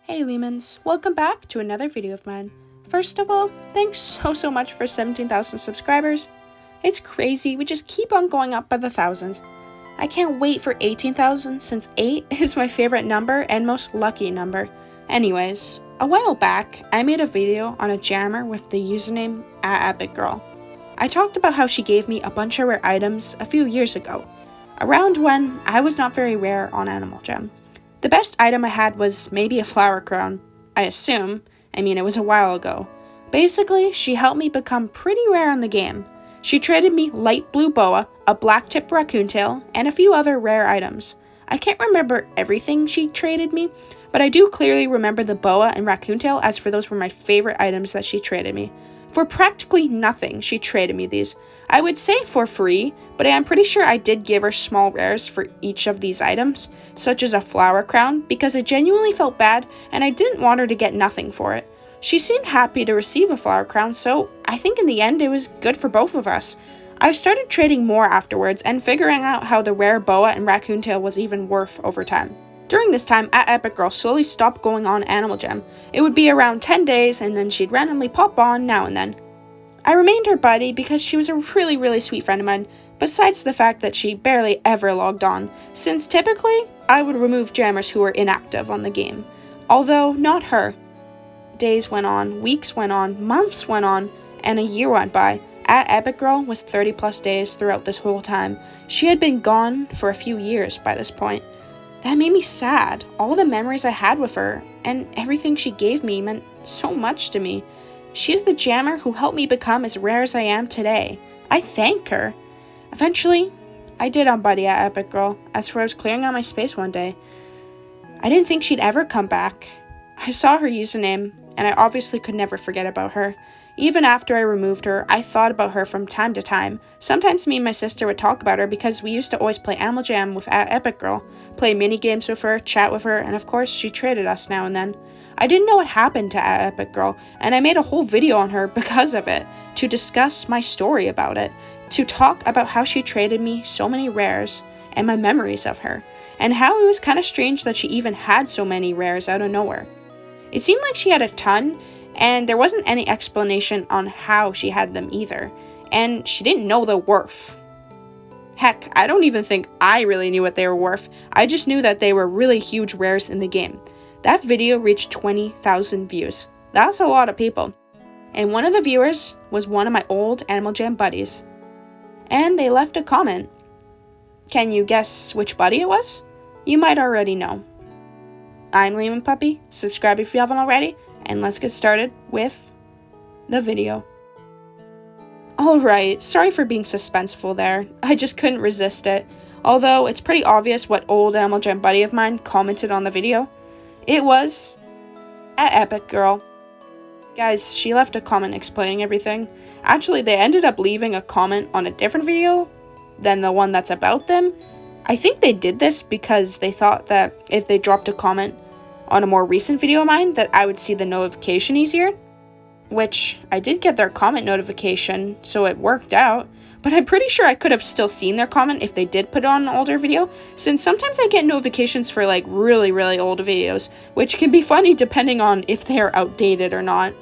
Hey Leamons, welcome back to another video of mine. First of all, thanks so much for 17,000 subscribers. It's crazy, we just keep on going up by the thousands. I can't wait for 18,000 since 8 is my favorite number and most lucky number. Anyways, a while back, I made a video on a jammer with the username Aepicgirl. I talked about how she gave me a bunch of rare items a few years ago, around when I was not very rare on Animal Jam. The best item I had was maybe a flower crown, I assume. It was a while ago. Basically, she helped me become pretty rare in the game. She traded me light blue boa, a black-tipped raccoon tail, and a few other rare items. I can't remember everything she traded me, but I do clearly remember the boa and raccoon tail, as for those were my favorite items that she traded me. For practically nothing, she traded me these. I would say for free, but I'm pretty sure I did give her small rares for each of these items, such as a flower crown, because I genuinely felt bad and I didn't want her to get nothing for it. She seemed happy to receive a flower crown, so I think in the end it was good for both of us. I started trading more afterwards and figuring out how the rare boa and raccoon tail was even worth over time. During this time, Aepicgirl slowly stopped going on Animal Jam. It would be around 10 days and then she'd randomly pop on now and then. I remained her buddy because she was a really sweet friend of mine, besides the fact that she barely ever logged on, since typically I would remove jammers who were inactive on the game. Although, not her. Days went on, weeks went on, months went on, and a year went by. Aepicgirl was 30 plus days throughout this whole time. She had been gone for a few years by this point. That made me sad. All the memories I had with her and everything she gave me meant so much to me. She is the jammer who helped me become as rare as I am today. I thank her. Eventually, I did unbuddy Aepicgirl, as for I was clearing out my space one day. I didn't think she'd ever come back. I saw her username, and I obviously could never forget about her. Even after I removed her, I thought about her from time to time. Sometimes me and my sister would talk about her because we used to always play Animal Jam with Aepicgirl, play mini games with her, chat with her, and of course she traded us now and then. I didn't know what happened to Aepicgirl, and I made a whole video on her because of it, to discuss my story about it, to talk about how she traded me so many rares, and my memories of her, and how it was kind of strange that she even had so many rares out of nowhere. It seemed like she had a ton, and there wasn't any explanation on how she had them either, and she didn't know the worth. Heck, I don't even think I really knew what they were worth. I just knew that they were really huge rares in the game. That video reached 20,000 views. That's a lot of people. And one of the viewers was one of my old Animal Jam buddies. And they left a comment. Can you guess which buddy it was? You might already know. I'm Leamon Puppy. Subscribe if you haven't already. And let's get started with the video. Alright, sorry for being suspenseful there. I just couldn't resist it. Although it's pretty obvious what old Animal Jam buddy of mine commented on the video. It was Aepicgirl. Guys, she left a comment explaining everything. Actually, they ended up leaving a comment on a different video than the one that's about them. I think they did this because they thought that if they dropped a comment on a more recent video of mine, that I would see the notification easier. Which, I did get their comment notification, so it worked out. But I'm pretty sure I could have still seen their comment if they did put on an older video, since sometimes I get notifications for like really old videos, which can be funny depending on if they're outdated or not.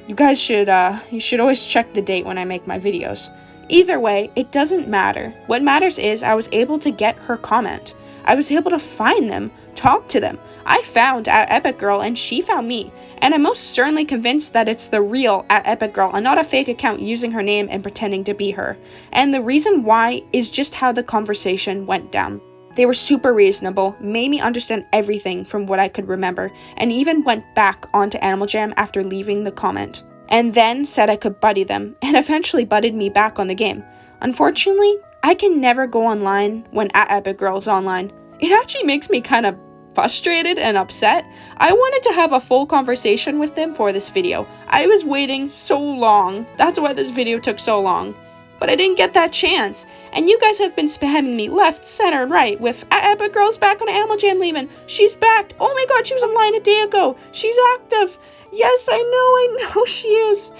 You guys should always check the date when I make my videos. Either way, it doesn't matter. What matters is I was able to get her comment. I was able to find them, talk to them. I found Aepicgirl and she found me. And I'm most certainly convinced that it's the real Aepicgirl and not a fake account using her name and pretending to be her. And the reason why is just how the conversation went down. They were super reasonable, made me understand everything from what I could remember, and even went back onto Animal Jam after leaving the comment. And then said I could buddy them, and eventually buddied me back on the game. Unfortunately, I can never go online when Aepicgirl is online. It actually makes me kind of frustrated and upset. I wanted to have a full conversation with them for this video. I was waiting so long. That's why this video took so long. But I didn't get that chance. And you guys have been spamming me left, center, and right with Aepicgirl's back on Animal Jam Leamon. She's back. Oh my god, she was online a day ago. She's active. Yes, I know she is.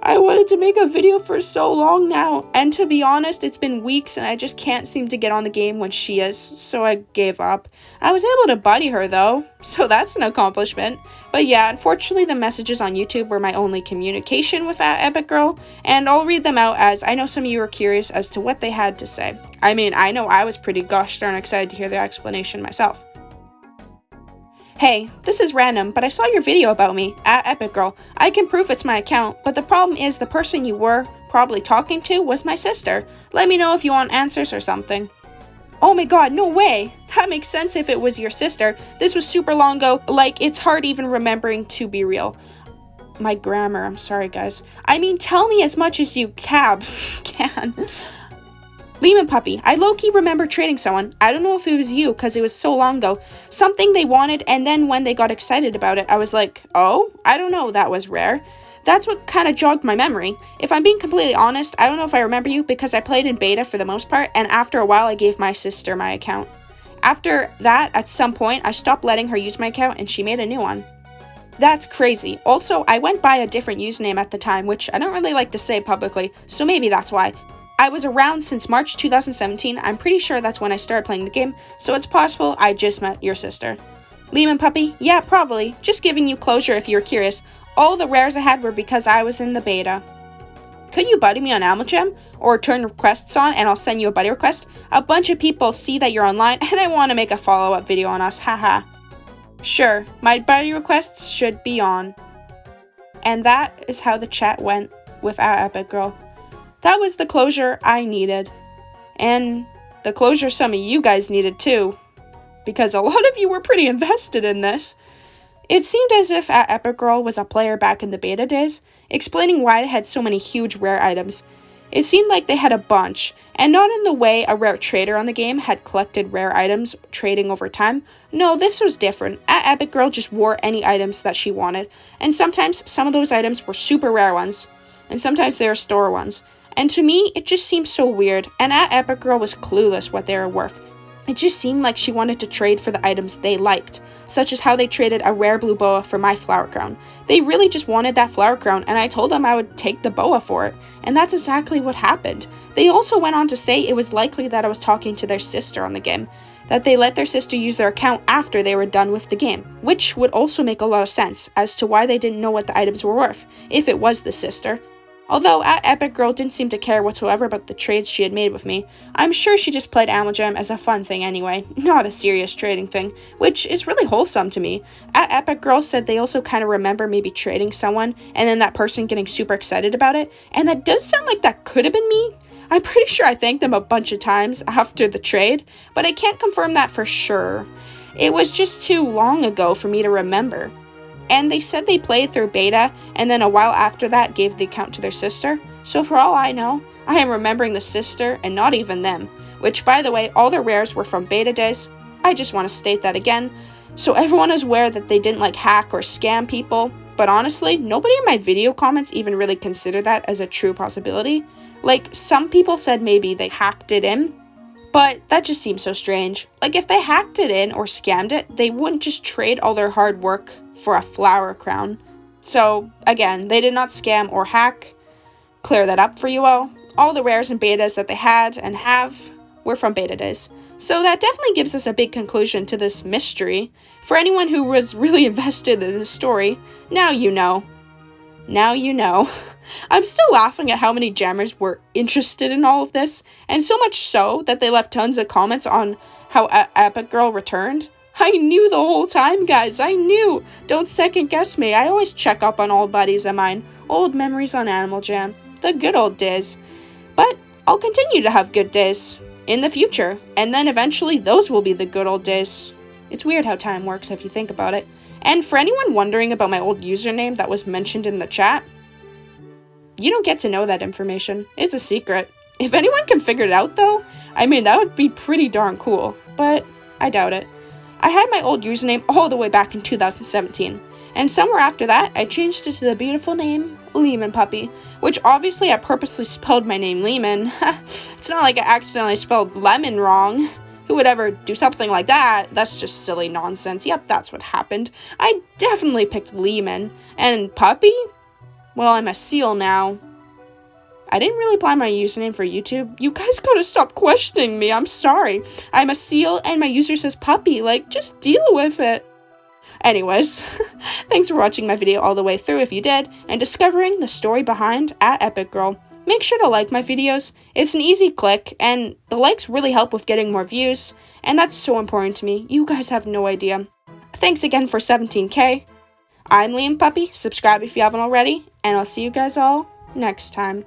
I wanted to make a video for so long now, and to be honest, it's been weeks and I just can't seem to get on the game when she is, so I gave up. I was able to buddy her though, so that's an accomplishment. But yeah, unfortunately the messages on YouTube were my only communication with Aepicgirl, and I'll read them out as I know some of you are curious as to what they had to say. I mean, I know I was pretty gosh darn excited to hear their explanation myself. Hey, this is random, but I saw your video about me, Aepicgirl. I can prove it's my account, but the problem is the person you were probably talking to was my sister. Let me know if you want answers or something. Oh my god, no way! That makes sense if it was your sister. This was super long ago, like it's hard even remembering to be real. My grammar, I'm sorry guys. I mean, tell me as much as you can. Leamon puppy, I low-key remember trading someone. I don't know if it was you, because it was so long ago. Something they wanted, and then when they got excited about it, I was like, oh, I don't know, that was rare. That's what kind of jogged my memory. If I'm being completely honest, I don't know if I remember you, because I played in beta for the most part, and after a while, I gave my sister my account. After that, at some point, I stopped letting her use my account, and she made a new one. That's crazy. Also, I went by a different username at the time, which I don't really like to say publicly, so maybe that's why. I was around since March 2017, I'm pretty sure that's when I started playing the game, so it's possible I just met your sister. Leamon puppy, yeah, probably. Just giving you closure if you're curious. All the rares I had were because I was in the beta. Could you buddy me on Aepicgirl? Or turn requests on and I'll send you a buddy request? A bunch of people see that you're online and I want to make a follow-up video on us, haha. Sure, my buddy requests should be on. And that is how the chat went with Aepicgirl. That was the closure I needed. And the closure some of you guys needed too. Because a lot of you were pretty invested in this. It seemed as if Aepicgirl was a player back in the beta days, explaining why they had so many huge rare items. It seemed like they had a bunch, and not in the way a rare trader on the game had collected rare items trading over time. No, this was different. Aepicgirl just wore any items that she wanted, and sometimes some of those items were super rare ones, and sometimes they were store ones. And to me, it just seemed so weird, and Aepicgirl was clueless what they were worth. It just seemed like she wanted to trade for the items they liked, such as how they traded a rare blue boa for my flower crown. They really just wanted that flower crown, and I told them I would take the boa for it, and that's exactly what happened. They also went on to say it was likely that I was talking to their sister on the game, that they let their sister use their account after they were done with the game, which would also make a lot of sense as to why they didn't know what the items were worth, if it was the sister. Although Aepicgirl didn't seem to care whatsoever about the trades she had made with me, I'm sure she just played Aepicgirl as a fun thing anyway, not a serious trading thing, which is really wholesome to me. Aepicgirl said they also kind of remember maybe trading someone and then that person getting super excited about it, and that does sound like that could have been me. I'm pretty sure I thanked them a bunch of times after the trade, but I can't confirm that for sure. It was just too long ago for me to remember. And they said they played through beta, and then a while after that gave the account to their sister. So for all I know, I am remembering the sister and not even them. Which, by the way, all their rares were from beta days. I just want to state that again, so everyone is aware that they didn't like hack or scam people. But honestly, nobody in my video comments even really considered that as a true possibility. Like, some people said maybe they hacked it in, but that just seems so strange. Like, if they hacked it in or scammed it, they wouldn't just trade all their hard work for a flower crown. So, again, they did not scam or hack. Clear that up for you all. All the rares and betas that they had and have were from beta days. So that definitely gives us a big conclusion to this mystery. For anyone who was really invested in this story, now you know. Now you know. I'm still laughing at how many jammers were interested in all of this, and so much so that they left tons of comments on how Aepicgirl returned. I knew the whole time, guys, I knew! Don't second guess me, I always check up on old buddies of mine. Old memories on Animal Jam. The good old days. But I'll continue to have good days in the future, and then eventually those will be the good old days. It's weird how time works if you think about it. And for anyone wondering about my old username that was mentioned in the chat, you don't get to know that information. It's a secret. If anyone can figure it out though, I mean that would be pretty darn cool, but I doubt it. I had my old username all the way back in 2017, and somewhere after that, I changed it to the beautiful name, Leamon Puppy, which obviously I purposely spelled my name Leamon. It's not like I accidentally spelled lemon wrong. Who would ever do something like that? That's just silly nonsense. Yep, that's what happened. I definitely picked Leamon. And Puppy? Well, I'm a seal now. I didn't really plan my username for YouTube. You guys gotta stop questioning me. I'm sorry. I'm a seal and my user says puppy. Like, just deal with it. Anyways, thanks for watching my video all the way through if you did, and discovering the story behind Aepicgirl. Make sure to like my videos. It's an easy click, and the likes really help with getting more views, and that's so important to me. You guys have no idea. Thanks again for 17K. I'm Liam Puppy. Subscribe if you haven't already, and I'll see you guys all next time.